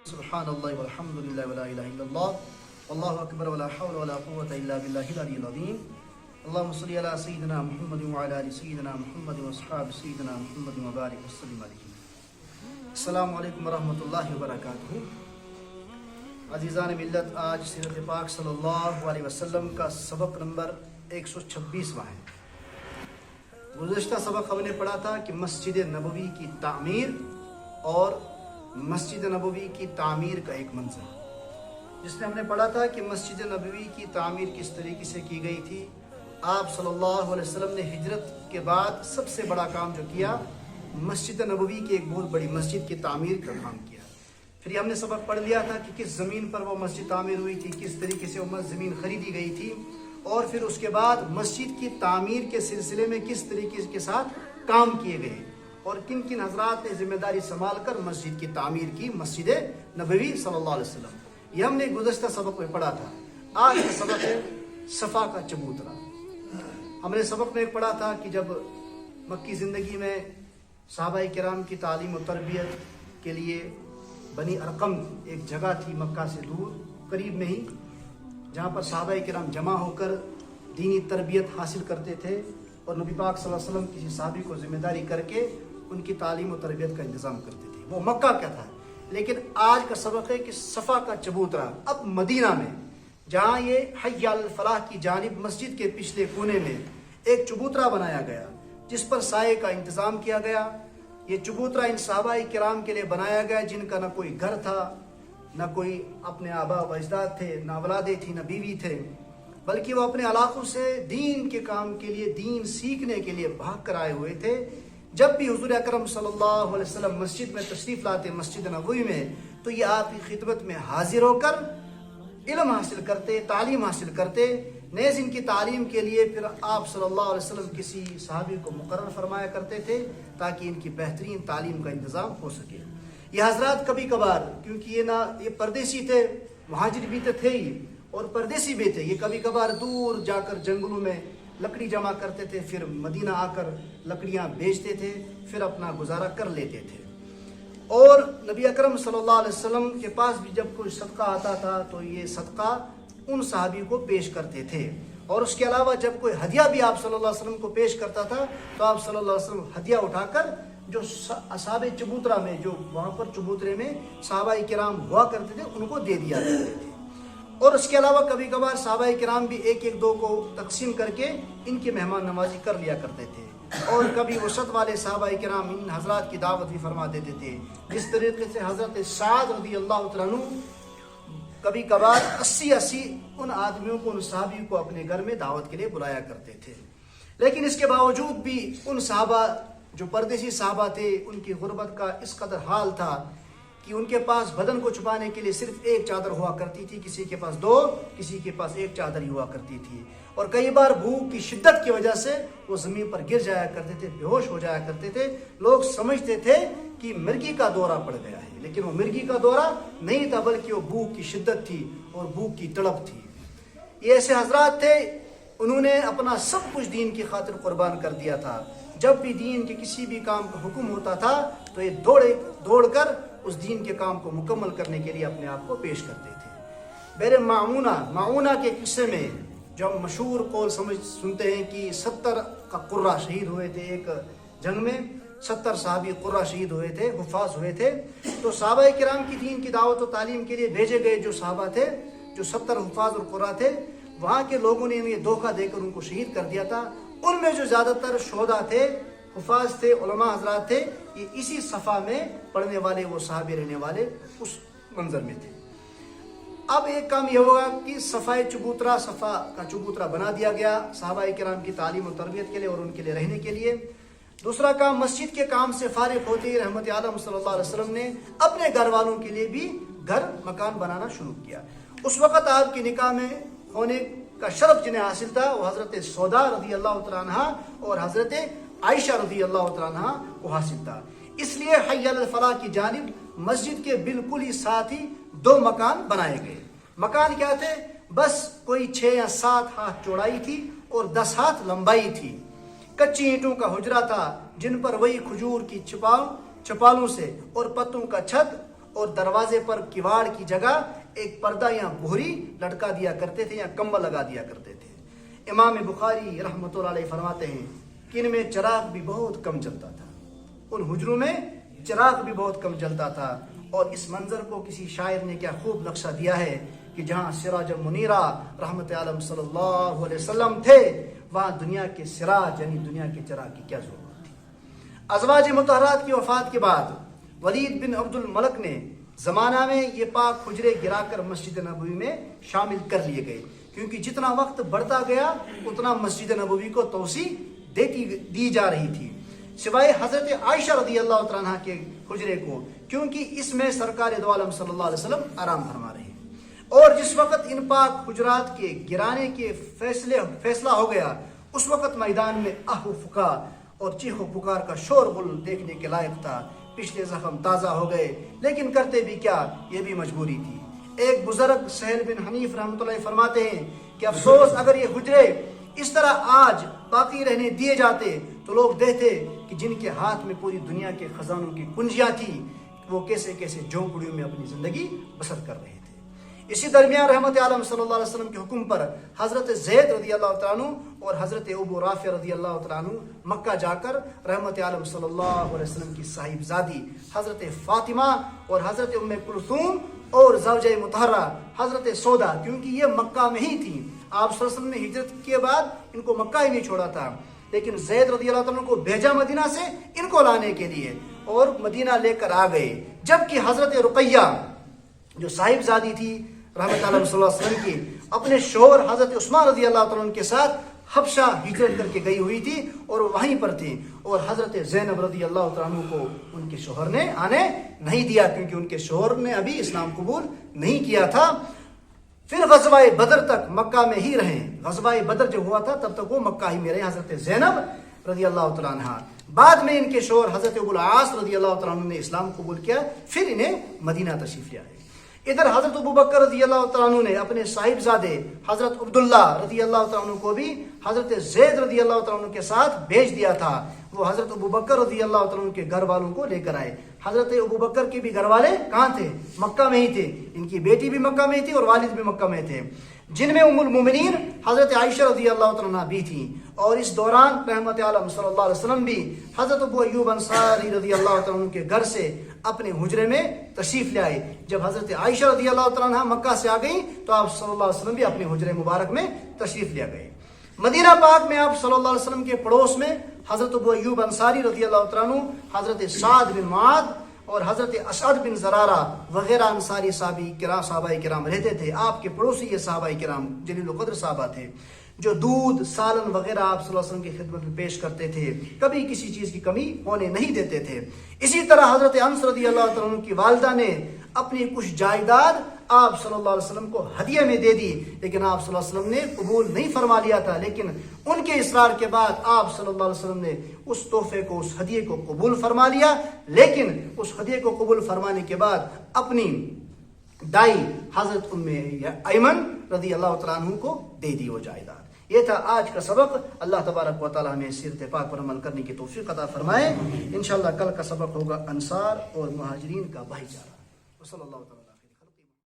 سبحان اللہ والحمد للہ ولا الہ الا اللہ واللہ اکبر ولا حول ولا قوة الا باللہ العلی العظیم اللہم صلی علی سیدنا محمد وعلی آل سیدنا محمد واصحاب سیدنا محمد وبارک وسلم علیہ. السلام علیکم ورحمۃ اللہ وبرکاتہ. عزیزان ملت، آج سیرت پاک صلی اللہ علیہ وسلم کا سبق نمبر 126واں ہے. گزشتہ سبق ہم نے پڑھا تھا کہ مسجد نبوی کی تعمیر اور مسجد نبوی کی تعمیر کا ایک منظر، جس میں ہم نے پڑھا تھا کہ مسجد نبوی کی تعمیر کس طریقے سے کی گئی تھی. آپ صلی اللہ علیہ وسلم نے ہجرت کے بعد سب سے بڑا کام جو کیا، مسجد نبوی کی ایک بہت بڑی مسجد کی تعمیر کا کام کیا. پھر یہ ہم نے سبق پڑھ لیا تھا کہ کس زمین پر وہ مسجد تعمیر ہوئی تھی، کس طریقے سے وہ زمین خریدی گئی تھی، اور پھر اس کے بعد مسجد کی تعمیر کے سلسلے میں کس طریقے کے ساتھ کام کیے گئے اور کن کن حضرات نے ذمہ داری سنبھال کر مسجد کی تعمیر کی، مسجد نبوی صلی اللہ علیہ وسلم. یہ ہم نے گزشتہ سبق میں پڑھا تھا. آج کا سبق ہے صفا کا چبوترا. ہم نے سبق میں پڑھا تھا کہ جب مکی زندگی میں صحابہ کرام کی تعلیم و تربیت کے لیے بنی ارقم ایک جگہ تھی مکہ سے دور قریب میں ہی، جہاں پر صحابہ کرام جمع ہو کر دینی تربیت حاصل کرتے تھے اور نبی پاک صلی اللہ علیہ وسلم کسی صحابی کو ذمہ داری کر کے ان کی تعلیم و تربیت کا انتظام کرتے تھے. وہ مکہ کا تھا. لیکن آج کا سبق ہے کہ صفا کا چبوترا اب مدینہ میں، جہاں یہ حی علی الفلاح کی جانب مسجد کے پچھلے کونے میں ایک چبوترا بنایا گیا جس پر سائے کا انتظام کیا گیا. یہ چبوترا ان صحابہ کرام کے لیے بنایا گیا جن کا نہ کوئی گھر تھا، نہ کوئی اپنے آبا و اجداد تھے، نہ اولادیں تھیں، نہ بیوی تھے، بلکہ وہ اپنے علاقوں سے دین کے کام کے لیے، دین سیکھنے کے لیے بھاگ کر آئے ہوئے تھے. جب بھی حضور اکرم صلی اللہ علیہ وسلم مسجد میں تشریف لاتے، مسجد نبوی میں، تو یہ آپ کی خدمت میں حاضر ہو کر علم حاصل کرتے، تعلیم حاصل کرتے. نیز ان کی تعلیم کے لیے پھر آپ صلی اللہ علیہ وسلم کسی صحابی کو مقرر فرمایا کرتے تھے تاکہ ان کی بہترین تعلیم کا انتظام ہو سکے. یہ حضرات کبھی کبھار، کیونکہ یہ پردیسی تھے، مہاجر بھی تو تھے ہی اور پردیسی بھی تھے، یہ کبھی کبھار دور جا کر جنگلوں میں لکڑی جمع کرتے تھے، پھر مدینہ آ کر لکڑیاں بیچتے تھے، پھر اپنا گزارا کر لیتے تھے. اور نبی اکرم صلی اللہ علیہ وسلم کے پاس بھی جب کوئی صدقہ آتا تھا تو یہ صدقہ ان صحابی کو پیش کرتے تھے. اور اس کے علاوہ جب کوئی ہدیہ بھی آپ صلی اللہ علیہ وسلم کو پیش کرتا تھا تو آپ صلی اللہ علیہ وسلم ہدیہ اٹھا کر جو اصحاب چبوترا میں، جو وہاں پر چبوترے میں صحابہ کرام ہوا کرتے تھے، ان کو دے دیا کرتے تھے. اور اس کے علاوہ کبھی کبھار صحابہ کرام بھی ایک ایک دو کو تقسیم کر کے ان کی مہمان نوازی کر لیا کرتے تھے. اور کبھی وسط والے صحابہ کرام ان حضرات کی دعوت بھی فرما دیتے تھے. جس طریقے سے حضرت سعد رضی اللہ تعالیٰ عنہ کبھی کبھار 80 ان آدمیوں کو، ان صحابی کو اپنے گھر میں دعوت کے لیے بلایا کرتے تھے. لیکن اس کے باوجود بھی ان صحابہ جو پردیسی صحابہ تھے، ان کی غربت کا اس قدر حال تھا کہ ان کے پاس بدن کو چھپانے کے لیے صرف ایک چادر ہوا کرتی تھی، کسی کے پاس 2، کسی کے پاس ایک چادر ہی ہوا کرتی تھی. اور کئی بار بھوک کی شدت کی وجہ سے وہ زمین پر گر جایا کرتے تھے، بے ہوش ہو جایا کرتے تھے. لوگ سمجھتے تھے کہ مرگی کا دورہ پڑ گیا ہے، لیکن وہ مرگی کا دورہ نہیں تھا، بلکہ وہ بھوک کی شدت تھی اور بھوک کی تڑپ تھی. یہ ایسے حضرات تھے، انہوں نے اپنا سب کچھ دین کی خاطر قربان کر دیا تھا. جب بھی دین کے کسی بھی کام کا حکم ہوتا تھا تو یہ دوڑ کر اس دین کے کام کو مکمل کرنے کے لیے اپنے آپ کو پیش کرتے تھے. بیر معونہ کے قصے میں جو ہم مشہور قول سنتے ہیں کہ 70 کا قرہ شہید ہوئے تھے ایک جنگ میں، 70 صحابی قرہ شہید ہوئے تھے، حفاظ ہوئے تھے. تو صحابہ کرام کی دین کی دعوت و تعلیم کے لیے بھیجے گئے جو صحابہ تھے، جو 70 حفاظ اور قرہ تھے، وہاں کے لوگوں نے انہیں دھوکہ دے کر ان کو شہید کر دیا تھا. ان میں جو زیادہ تر شہداء تھے، حفاظ تھے، علماء حضرات تھے، یہ اسی صفا میں پڑھنے والے، وہ صحابی رہنے والے اس منظر میں تھے. اب ایک کام یہ ہوگا کہ صفا کا چبوترا بنا دیا گیا صحابہ کرام کی تعلیم و تربیت کے لیے اور ان کے لیے رہنے کے لیے. دوسرا کام، مسجد کے کام سے فارغ ہوتے ہی رحمت عالم صلی اللہ علیہ وسلم نے اپنے گھر والوں کے لیے بھی گھر مکان بنانا شروع کیا. اس وقت آپ کے نکاح میں ہونے کا شرف جنہیں حاصل تھا وہ حضرت سودا رضی اللہ تعالیٰ عنہ اور حضرت عائشہ رضی اللہ تعالیٰ عنہ کو حاصل تھا. اس لیے حی علی الفلاح کی جانب مسجد کے بالکل ہی ساتھ ہی 2 مکان بنائے گئے. مکان کیا تھے؟ بس کوئی 6 یا 7 ہاتھ چوڑائی تھی اور 10 ہاتھ لمبائی تھی. کچی اینٹوں کا حجرہ تھا جن پر وہی کھجور کی چھپالوں سے اور پتوں کا چھت اور دروازے پر کواڑ کی جگہ ایک پردہ یا بہری لٹکا دیا کرتے تھے یا کمبل لگا دیا کرتے تھے۔ امام بخاری رحمۃ اللہ علیہ فرماتے ہیں کہ ان میں چراغ بھی بہت کم جلتا تھا، ان حجروں میں چراغ بھی بہت کم جلتا تھا۔ اور اس منظر کو کسی شاعر نے کیا خوب نقشہ دیا ہے کہ جہاں سراج منیرہ رحمت عالم صلی اللہ علیہ وسلم تھے، وہاں دنیا کے سراج یعنی دنیا کے چراغ کی کیا ضرورت تھی۔ ازواج مطہرات کی وفات کے بعد ولید بن عبد الملک نے زمانہ میں یہ پاک حجرے گرا کر مسجد نبوی میں شامل کر لیے گئے، کیونکہ جتنا وقت بڑھتا گیا اتنا مسجد نبوی کو توسیع دی جا رہی تھی، سوائے حضرت عائشہ رضی اللہ تعالیٰ عنہ کے حجرے کو، کیونکہ اس میں سرکار دو عالم صلی اللہ علیہ وسلم آرام فرما رہے ہیں۔ اور جس وقت ان پاک حجرات کے گرانے کے فیصلہ ہو گیا، اس وقت میدان میں آہ و فقا اور چیخ و پکار کا شور غل دیکھنے کے لائق تھا۔ پچھلے زخم تازہ ہو گئے، لیکن کرتے بھی کیا، یہ بھی مجبوری تھی۔ ایک بزرگ سہیل بن حنیف رحمۃ اللہ فرماتے ہیں کہ افسوس اگر یہ حجرے اس طرح آج باقی رہنے دیے جاتے تو لوگ دیکھتے کہ جن کے ہاتھ میں پوری دنیا کے خزانوں کی کنجیاں تھیں، وہ کیسے کیسے جھونپڑیوں میں اپنی زندگی بسر کر رہے تھے۔ اسی درمیان رحمت عالم صلی اللہ علیہ وسلم کے حکم پر حضرت زید رضی اللہ تعالیٰ عنہ اور حضرت ابو رافع رضی اللہ تعالیٰ عنہ مکہ جا کر رحمت عالم صلی اللہ علیہ وسلم کی صاحبزادی حضرت فاطمہ اور حضرت ام کلثوم اور زوجہ مطہرہ حضرت سودا، کیونکہ یہ مکہ میں ہی تھیں، آپ صلی اللہ علیہ وسلم نے ہجرت کے بعد ان کو مکہ ہی نہیں چھوڑا تھا، لیکن زید رضی اللہ عنہ کو بھیجا مدینہ سے ان کو لانے کے لیے، اور مدینہ لے کر آ گئے۔ جبکہ حضرت رقیہ جو صاحبزادی تھی رحمت اللہ صلی اللہ علیہ وسلم کی، اپنے شوہر حضرت عثمان رضی اللہ تعالیٰ عنہ کے ساتھ حبشہ ہجرت کر کے گئی ہوئی تھی اور وہیں پر تھی، اور حضرت زینب رضی اللہ تعالیٰ عنہ کو ان کے شوہر نے آنے نہیں دیا، کیونکہ ان کے شوہر نے ابھی اسلام قبول نہیں کیا تھا۔ پھر غزوہ بدر تک مکہ میں ہی رہے، غزوہ بدر جو ہوا تھا تب تک وہ مکہ ہی میں رہے حضرت زینب رضی اللہ تعالیٰ عنہ۔ بعد میں ان کے شوہر حضرت ابو العاص رضی اللہ تعالیٰ عنہ نے اسلام قبول کیا، پھر انہیں مدینہ تشریف لے آئے۔ ادھر حضرت ابوبکر رضی اللہ تعالیٰ عنہ نے اپنے صاحبزادے حضرت عبداللہ رضی اللہ تعالیٰ عنہ کو بھی حضرت زید رضی اللہ تعالیٰ عنہ کے ساتھ بھیج دیا تھا۔ وہ حضرت ابوبکر رضی اللہ تعالیٰ عنہ کے گھر والوں کو لے کر آئے۔ حضرت ابوبکر کے بھی گھر والے کہاں تھے؟ مکہ میں ہی تھے، ان کی بیٹی بھی مکہ میں تھی اور والد بھی مکہ میں تھے، جن میں ام المومنین حضرت عائشہ رضی اللہ تعالیٰ عنہ بھی تھیں۔ اور اس دوران رحمت عالم صلی اللہ علیہ وسلم بھی حضرت ابو ایوب انصاری رضی اللہ تعالیٰ عنہ کے گھر سے اپنے حجرے میں تشریف لے آئے۔ جب حضرت عائشہ رضی اللہ تعالیٰ عنہ مکہ سے آ گئی تو آپ صلی اللہ علیہ وسلم بھی اپنے حجرے مبارک میں تشریف لے گئے۔ مدینہ پاک میں آپ صلی اللہ علیہ وسلم کے پڑوس میں حضرت ابو ایوب انصاری رضی اللہ تعالیٰ عنہ، حضرت سعد بن معاذ اور حضرت اسعد بن زرارہ وغیرہ انصاری صحابہ کرام رہتے تھے۔ آپ کے پڑوسی یہ صحابہ کرام جلیل القدر صحابہ تھے، جو دودھ سالن وغیرہ آپ صلی اللہ علیہ وسلم کی خدمت میں پیش کرتے تھے، کبھی کسی چیز کی کمی ہونے نہیں دیتے تھے۔ اسی طرح حضرت انس رضی اللہ تعالیٰ عنہ کی والدہ نے اپنی کچھ جائیداد آپ صلی اللہ علیہ وسلم کو ہدیہ میں دے دی، لیکن آپ صلی اللہ علیہ وسلم نے قبول نہیں فرما لیا تھا، لیکن ان کے اصرار کے بعد آپ صلی اللہ علیہ وسلم نے اس تحفے کو، اس ہدیے کو قبول فرما لیا، لیکن اس ہدیے کو قبول فرمانے کے بعد اپنی دائی حضرت ام ایمن رضی اللہ تعالیٰ عنہ کو دے دی وہ جائیداد۔ یہ تھا آج کا سبق۔ اللہ تبارک و تعالیٰ ہمیں سیرت پاک پر عمل کرنے کی توفیق عطا فرمائے۔ انشاءاللہ کل کا سبق ہوگا انصار اور مہاجرین کا بھائی چارہ۔ صلی اللہ تعالیٰ